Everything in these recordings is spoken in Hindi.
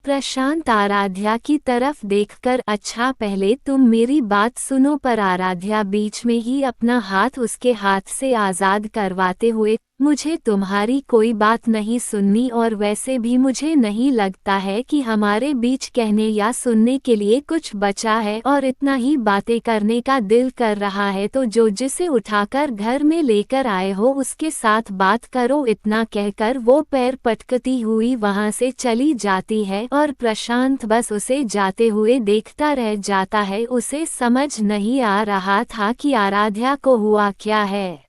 प्रशांत आराध्या की तरफ देखकर, अच्छा पहले तुम मेरी बात सुनो। पर आराध्या बीच में ही अपना हाथ उसके हाथ से आज़ाद करवाते हुए, मुझे तुम्हारी कोई बात नहीं सुननी, और वैसे भी मुझे नहीं लगता है कि हमारे बीच कहने या सुनने के लिए कुछ बचा है, और इतना ही बातें करने का दिल कर रहा है तो जो जिसे उठाकर घर में लेकर आए हो उसके साथ बात करो। इतना कहकर वो पैर पटकती हुई वहां से चली जाती है और प्रशांत बस उसे जाते हुए देखता रह जाता है। उसे समझ नहीं आ रहा था कि आराध्या को हुआ क्या है।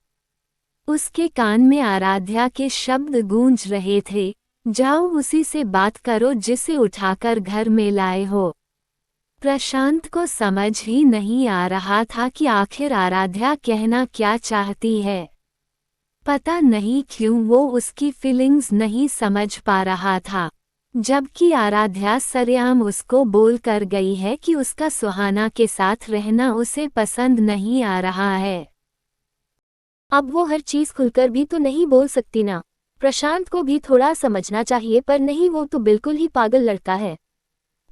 उसके कान में आराध्या के शब्द गूंज रहे थे, जाओ उसी से बात करो जिसे उठाकर घर में लाए हो। प्रशांत को समझ ही नहीं आ रहा था कि आखिर आराध्या कहना क्या चाहती है। पता नहीं क्यों वो उसकी फीलिंग्स नहीं समझ पा रहा था, जबकि आराध्या सरेआम उसको बोल कर गई है कि उसका सुहाना के साथ रहना उसे पसंद नहीं आ रहा है। अब वो हर चीज खुलकर भी तो नहीं बोल सकती ना। प्रशांत को भी थोड़ा समझना चाहिए, पर नहीं, वो तो बिल्कुल ही पागल लड़का है,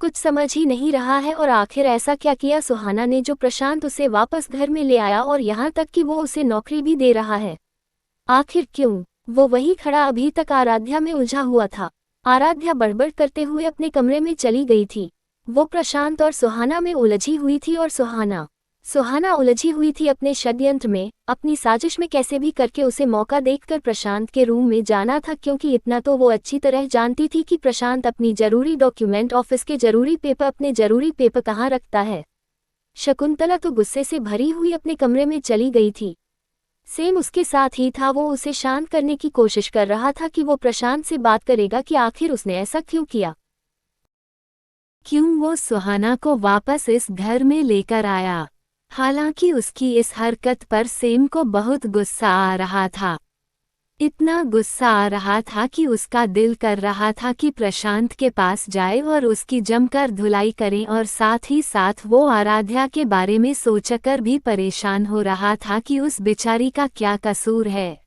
कुछ समझ ही नहीं रहा है। और आखिर ऐसा क्या किया सुहाना ने जो प्रशांत उसे वापस घर में ले आया, और यहाँ तक कि वो उसे नौकरी भी दे रहा है। आखिर क्यों? वो वही खड़ा अभी तक आराध्या में उलझा हुआ था। आराध्या बड़बड़ करते हुए अपने कमरे में चली गई थी। वो प्रशांत और सुहाना में उलझी हुई थी, और सुहाना उलझी हुई थी अपने षड्यंत्र में, अपनी साजिश में। कैसे भी करके उसे मौका देखकर प्रशांत के रूम में जाना था, क्योंकि इतना तो वो अच्छी तरह जानती थी कि प्रशांत अपनी जरूरी डॉक्यूमेंट, ऑफिस के जरूरी पेपर, अपने जरूरी पेपर कहाँ रखता है। शकुंतला तो गुस्से से भरी हुई अपने कमरे में चली गई थी। सेम उसके साथ ही था। वो उसे शांत करने की कोशिश कर रहा था कि वो प्रशांत से बात करेगा कि आखिर उसने ऐसा क्यों किया, क्यों वो सुहाना को वापस इस घर में लेकर आया। हालांकि उसकी इस हरकत पर सेम को बहुत गुस्सा आ रहा था। इतना गुस्सा आ रहा था कि उसका दिल कर रहा था कि प्रशांत के पास जाए और उसकी जमकर धुलाई करें, और साथ ही साथ वो आराध्या के बारे में सोचकर भी परेशान हो रहा था कि उस बेचारी का क्या कसूर है।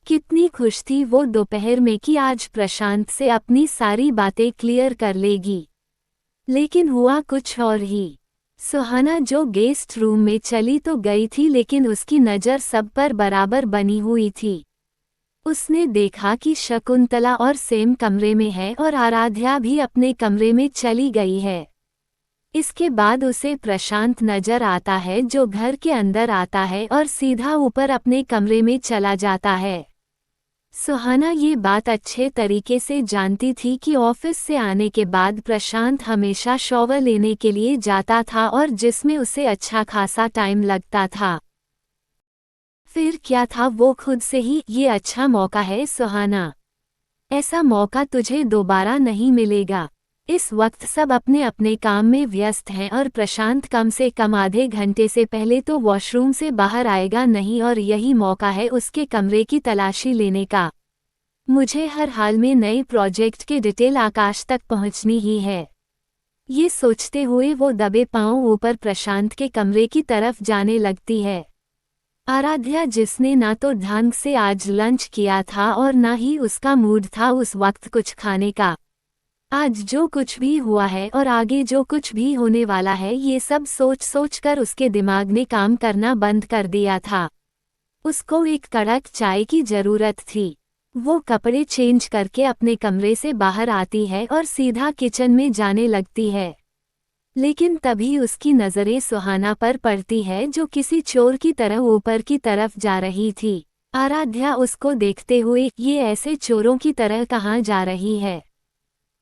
कितनी खुश थी वो दोपहर में कि आज प्रशांत से अपनी सारी बातें क्लियर कर लेगी, लेकिन हुआ कुछ और ही। सुहाना जो गेस्ट रूम में चली तो गई थी, लेकिन उसकी नज़र सब पर बराबर बनी हुई थी। उसने देखा कि शकुंतला और सेम कमरे में है और आराध्या भी अपने कमरे में चली गई है। इसके बाद उसे प्रशांत नजर आता है, जो घर के अंदर आता है और सीधा ऊपर अपने कमरे में चला जाता है। सुहाना ये बात अच्छे तरीके से जानती थी कि ऑफिस से आने के बाद प्रशांत हमेशा शॉवर लेने के लिए जाता था, और जिसमें उसे अच्छा खासा टाइम लगता था। फिर क्या था, वो खुद से ही, ये अच्छा मौका है सुहाना, ऐसा मौका तुझे दोबारा नहीं मिलेगा। इस वक्त सब अपने अपने काम में व्यस्त हैं, और प्रशांत कम से कम आधे घंटे से पहले तो वॉशरूम से बाहर आएगा नहीं, और यही मौका है उसके कमरे की तलाशी लेने का। मुझे हर हाल में नए प्रोजेक्ट के डिटेल आकाश तक पहुंचनी ही है। ये सोचते हुए वो दबे पांव ऊपर प्रशांत के कमरे की तरफ जाने लगती है। आराध्या, जिसने ना तो ढंग से आज लंच किया था और ना ही उसका मूड था उस वक्त कुछ खाने का, आज जो कुछ भी हुआ है और आगे जो कुछ भी होने वाला है, ये सब सोच सोच कर उसके दिमाग ने काम करना बंद कर दिया था। उसको एक कड़क चाय की जरूरत थी। वो कपड़े चेंज करके अपने कमरे से बाहर आती है और सीधा किचन में जाने लगती है, लेकिन तभी उसकी नज़रें सुहाना पर पड़ती है, जो किसी चोर की तरह ऊपर की तरफ जा रही थी। आराध्या उसको देखते हुए, ये ऐसे चोरों की तरह कहाँ जा रही है?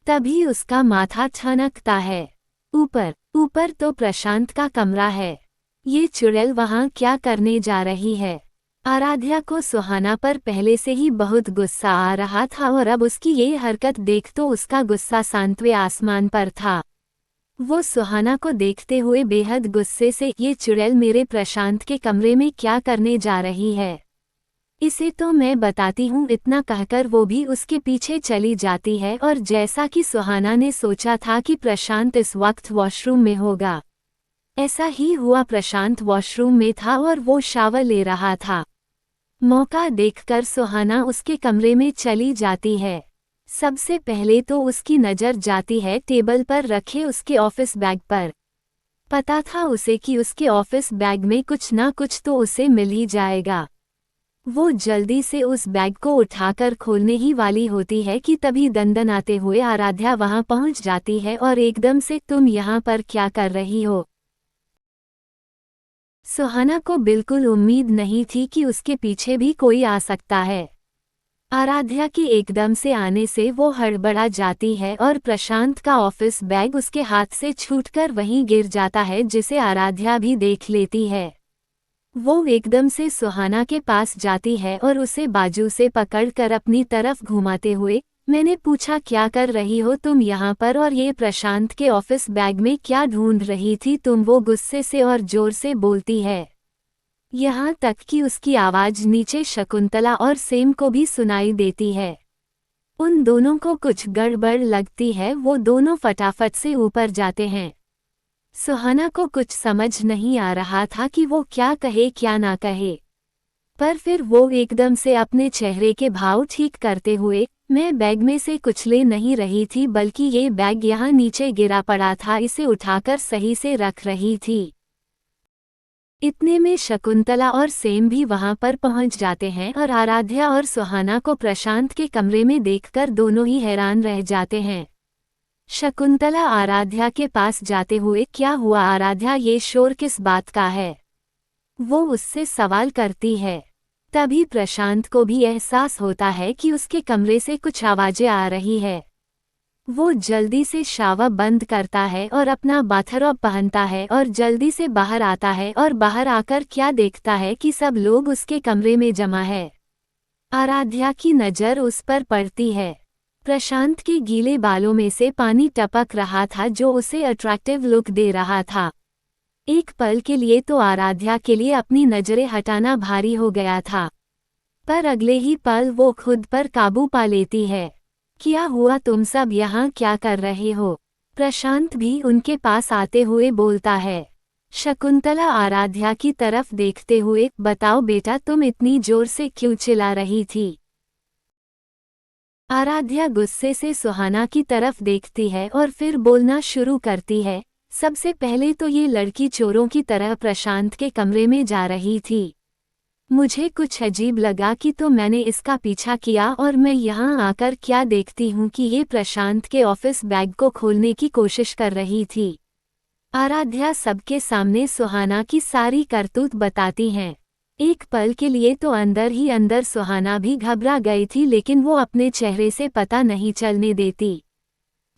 तभी उसका माथा ठनकता है। ऊपर तो प्रशांत का कमरा है, ये चुड़ैल वहाँ क्या करने जा रही है? आराध्या को सुहाना पर पहले से ही बहुत गुस्सा आ रहा था, और अब उसकी ये हरकत देख तो उसका गुस्सा सांतवे आसमान पर था। वो सुहाना को देखते हुए बेहद गुस्से से, ये चुड़ैल मेरे प्रशांत के कमरे में क्या करने जा रही है? इसे तो मैं बताती हूँ। इतना कहकर वो भी उसके पीछे चली जाती है, और जैसा कि सुहाना ने सोचा था कि प्रशांत इस वक्त वॉशरूम में होगा, ऐसा ही हुआ। प्रशांत वॉशरूम में था और वो शावर ले रहा था। मौका देखकर सुहाना उसके कमरे में चली जाती है। सबसे पहले तो उसकी नज़र जाती है टेबल पर रखे उसके ऑफिस बैग पर। पता था उसे कि उसके ऑफिस बैग में कुछ ना कुछ तो उसे मिल ही जाएगा। वो जल्दी से उस बैग को उठाकर खोलने ही वाली होती है कि तभी दंदनाते हुए आराध्या वहां पहुंच जाती है और एकदम से, तुम यहाँ पर क्या कर रही हो? सुहाना को बिल्कुल उम्मीद नहीं थी कि उसके पीछे भी कोई आ सकता है। आराध्या के एकदम से आने से वो हड़बड़ा जाती है और प्रशांत का ऑफिस बैग उसके हाथ से छूटकर वहीं गिर जाता है, जिसे आराध्या भी देख लेती है। वो एकदम से सुहाना के पास जाती है और उसे बाजू से पकड़कर अपनी तरफ घुमाते हुए, मैंने पूछा क्या कर रही हो तुम यहाँ पर, और ये प्रशांत के ऑफिस बैग में क्या ढूंढ रही थी तुम? वो गुस्से से और जोर से बोलती है, यहाँ तक कि उसकी आवाज नीचे शकुंतला और सेम को भी सुनाई देती है। उन दोनों को कुछ गड़बड़ लगती है, वो दोनों फटाफट से ऊपर जाते हैं। सुहाना को कुछ समझ नहीं आ रहा था कि वो क्या कहे क्या ना कहे, पर फिर वो एकदम से अपने चेहरे के भाव ठीक करते हुए, मैं बैग में से कुछ ले नहीं रही थी, बल्कि ये बैग यहाँ नीचे गिरा पड़ा था, इसे उठाकर सही से रख रही थी। इतने में शकुंतला और सेम भी वहां पर पहुंच जाते हैं और आराध्या और सुहाना को प्रशांत के कमरे में देखकर दोनों ही हैरान रह जाते हैं। शकुंतला आराध्या के पास जाते हुए, क्या हुआ आराध्या, ये शोर किस बात का है? वो उससे सवाल करती है। तभी प्रशांत को भी एहसास होता है कि उसके कमरे से कुछ आवाजें आ रही है। वो जल्दी से शावर बंद करता है और अपना बाथरोब पहनता है और जल्दी से बाहर आता है, और बाहर आकर क्या देखता है कि सब लोग उसके कमरे में जमा है। आराध्या की नज़र उस पर पड़ती है। प्रशांत के गीले बालों में से पानी टपक रहा था, जो उसे अट्रैक्टिव लुक दे रहा था। एक पल के लिए तो आराध्या के लिए अपनी नजरें हटाना भारी हो गया था, पर अगले ही पल वो खुद पर काबू पा लेती है। क्या हुआ, तुम सब यहाँ क्या कर रहे हो? प्रशांत भी उनके पास आते हुए बोलता है। शकुंतला आराध्या की तरफ देखते हुए, बताओ बेटा, तुम इतनी जोर से क्यों चिल्ला रही थी? आराध्या गुस्से से सुहाना की तरफ देखती है और फिर बोलना शुरू करती है, सबसे पहले तो ये लड़की चोरों की तरह प्रशांत के कमरे में जा रही थी। मुझे कुछ अजीब लगा कि तो मैंने इसका पीछा किया, और मैं यहाँ आकर क्या देखती हूँ कि ये प्रशांत के ऑफिस बैग को खोलने की कोशिश कर रही थी। आराध्या सबके सामने सुहाना की सारी करतूत बताती हैं। एक पल के लिए तो अंदर ही अंदर सुहाना भी घबरा गई थी, लेकिन वो अपने चेहरे से पता नहीं चलने देती।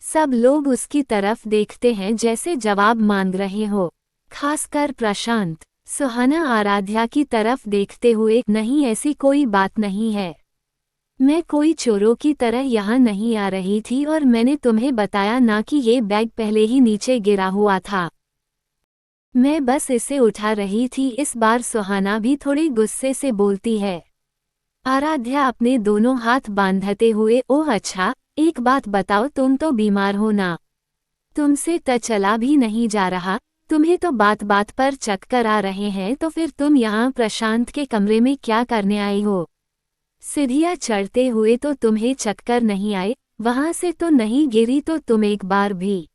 सब लोग उसकी तरफ देखते हैं जैसे जवाब मांग रहे हो, खासकर प्रशांत। सुहाना आराध्या की तरफ देखते हुए, नहीं ऐसी कोई बात नहीं है, मैं कोई चोरों की तरह यहाँ नहीं आ रही थी, और मैंने तुम्हें बताया ना कि ये बैग पहले ही नीचे गिरा हुआ था, मैं बस इसे उठा रही थी। इस बार सुहाना भी थोड़ी गुस्से से बोलती है। आराध्या अपने दोनों हाथ बांधते हुए, ओह अच्छा, एक बात बताओ, तुम तो बीमार हो ना? तुमसे तो चला भी नहीं जा रहा, तुम्हें तो बात बात पर चक्कर आ रहे हैं, तो फिर तुम यहाँ प्रशांत के कमरे में क्या करने आई हो? सीढ़ियाँ चढ़ते हुए तो तुम्हें चक्कर नहीं आए? वहां से तो नहीं गिरी तो तुम एक बार भी?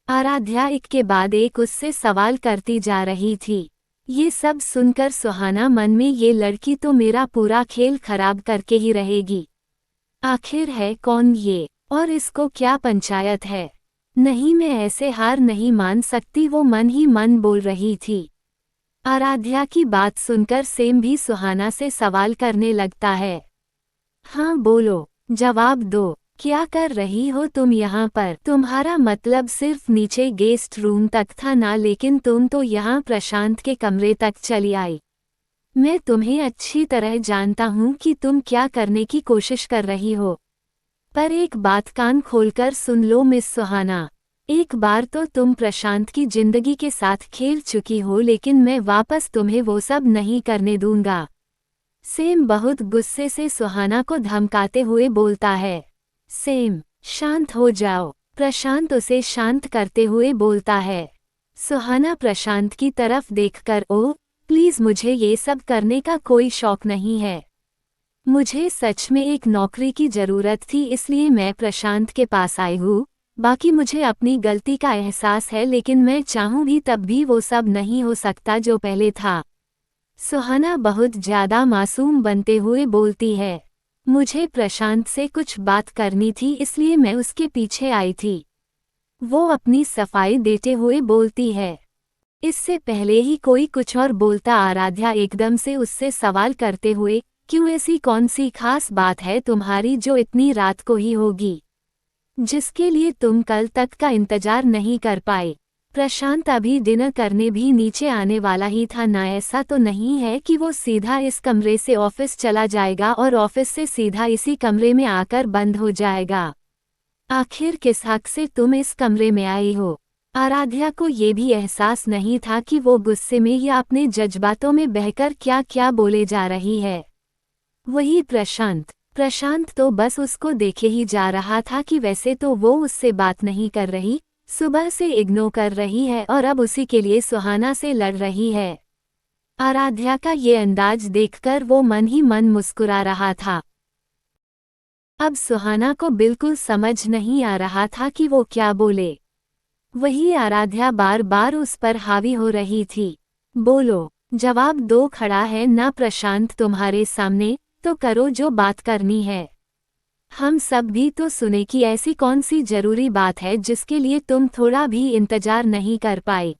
आराध्या एक के बाद एक उससे सवाल करती जा रही थी। ये सब सुनकर सुहाना मन में, ये लड़की तो मेरा पूरा खेल खराब करके ही रहेगी। आखिर है कौन ये, और इसको क्या पंचायत है? नहीं, मैं ऐसे हार नहीं मान सकती, वो मन ही मन बोल रही थी। आराध्या की बात सुनकर सेम भी सुहाना से सवाल करने लगता है। हाँ बोलो, जवाब दो, क्या कर रही हो तुम यहाँ पर? तुम्हारा मतलब सिर्फ नीचे गेस्ट रूम तक था ना, लेकिन तुम तो यहाँ प्रशांत के कमरे तक चली आई। मैं तुम्हें अच्छी तरह जानता हूँ कि तुम क्या करने की कोशिश कर रही हो। पर एक बात कान खोलकर सुन लो मिस सुहाना, एक बार तो तुम प्रशांत की जिंदगी के साथ खेल चुकी हो, लेकिन मैं वापस तुम्हें वो सब नहीं करने दूंगा। सेम बहुत गुस्से से सुहाना को धमकाते हुए बोलता है। सेम, शांत हो जाओ, प्रशांत उसे शांत करते हुए बोलता है। सुहाना प्रशांत की तरफ देखकर, ओह प्लीज, मुझे ये सब करने का कोई शौक नहीं है। मुझे सच में एक नौकरी की जरूरत थी, इसलिए मैं प्रशांत के पास आई हूँ। बाकी मुझे अपनी गलती का एहसास है, लेकिन मैं चाहूँ भी तब भी वो सब नहीं हो सकता जो पहले था। सुहाना बहुत ज्यादा मासूम बनते हुए बोलती है। मुझे प्रशांत से कुछ बात करनी थी, इसलिए मैं उसके पीछे आई थी। वो अपनी सफाई देते हुए बोलती है। इससे पहले ही कोई कुछ और बोलता आराध्या एकदम से उससे सवाल करते हुए, क्यों, ऐसी कौन सी खास बात है तुम्हारी जो इतनी रात को ही होगी, जिसके लिए तुम कल तक का इंतजार नहीं कर पाए? प्रशांत अभी डिनर करने भी नीचे आने वाला ही था ना। ऐसा तो नहीं है कि वो सीधा इस कमरे से ऑफिस चला जाएगा और ऑफिस से सीधा इसी कमरे में आकर बंद हो जाएगा? आखिर किस हक से तुम इस कमरे में आई हो? आराध्या को ये भी एहसास नहीं था कि वो गुस्से में या अपने जज्बातों में बहकर क्या क्या बोले जा रही है। वही प्रशांत तो बस उसको देखे ही जा रहा था कि वैसे तो वो उससे बात नहीं कर रही, सुबह से इग्नोर कर रही है और अब उसी के लिए सुहाना से लड़ रही है। आराध्या का ये अंदाज देखकर वो मन ही मन मुस्कुरा रहा था। अब सुहाना को बिल्कुल समझ नहीं आ रहा था कि वो क्या बोले। वही आराध्या बार बार उस पर हावी हो रही थी। बोलो, जवाब दो, खड़ा है ना प्रशांत तुम्हारे सामने, तो करो जो बात करनी है। हम सब भी तो सुने कि ऐसी कौन सी जरूरी बात है जिसके लिए तुम थोड़ा भी इंतजार नहीं कर पाए।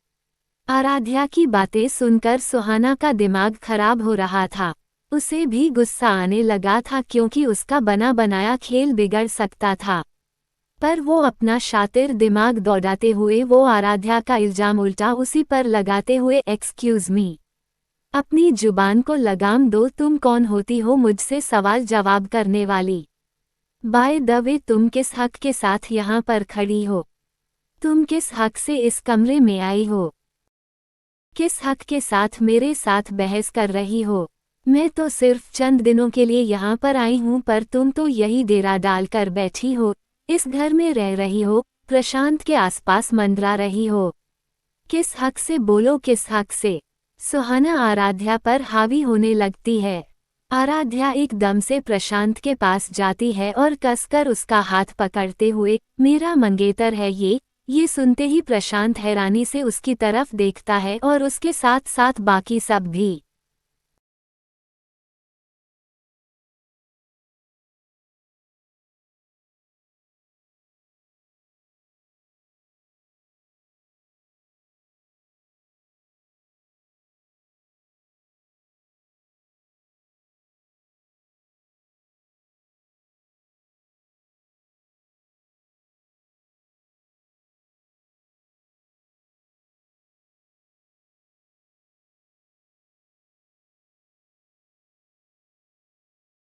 आराध्या की बातें सुनकर सुहाना का दिमाग खराब हो रहा था। उसे भी गुस्सा आने लगा था, क्योंकि उसका बना बनाया खेल बिगड़ सकता था। पर वो अपना शातिर दिमाग दौड़ाते हुए वो आराध्या का इल्जाम उल्टा उसी पर लगाते हुए, एक्सक्यूज मी, अपनी जुबान को लगाम दो, तुम कौन होती हो मुझसे सवाल जवाब करने वाली? बाय द वे, तुम किस हक के साथ यहाँ पर खड़ी हो? तुम किस हक से इस कमरे में आई हो? किस हक के साथ मेरे साथ बहस कर रही हो? मैं तो सिर्फ चंद दिनों के लिए यहाँ पर आई हूँ, पर तुम तो यही डेरा डालकर बैठी हो, इस घर में रह रही हो, प्रशांत के आसपास मंडरा रही हो। किस हक से, बोलो किस हक से? सुहाना आराध्या पर हावी होने लगती है। आराध्या एकदम से प्रशांत के पास जाती है और कसकर उसका हाथ पकड़ते हुए, मेरा मंगेतर है ये सुनते ही प्रशांत हैरानी से उसकी तरफ देखता है और उसके साथ साथ बाकी सब भी।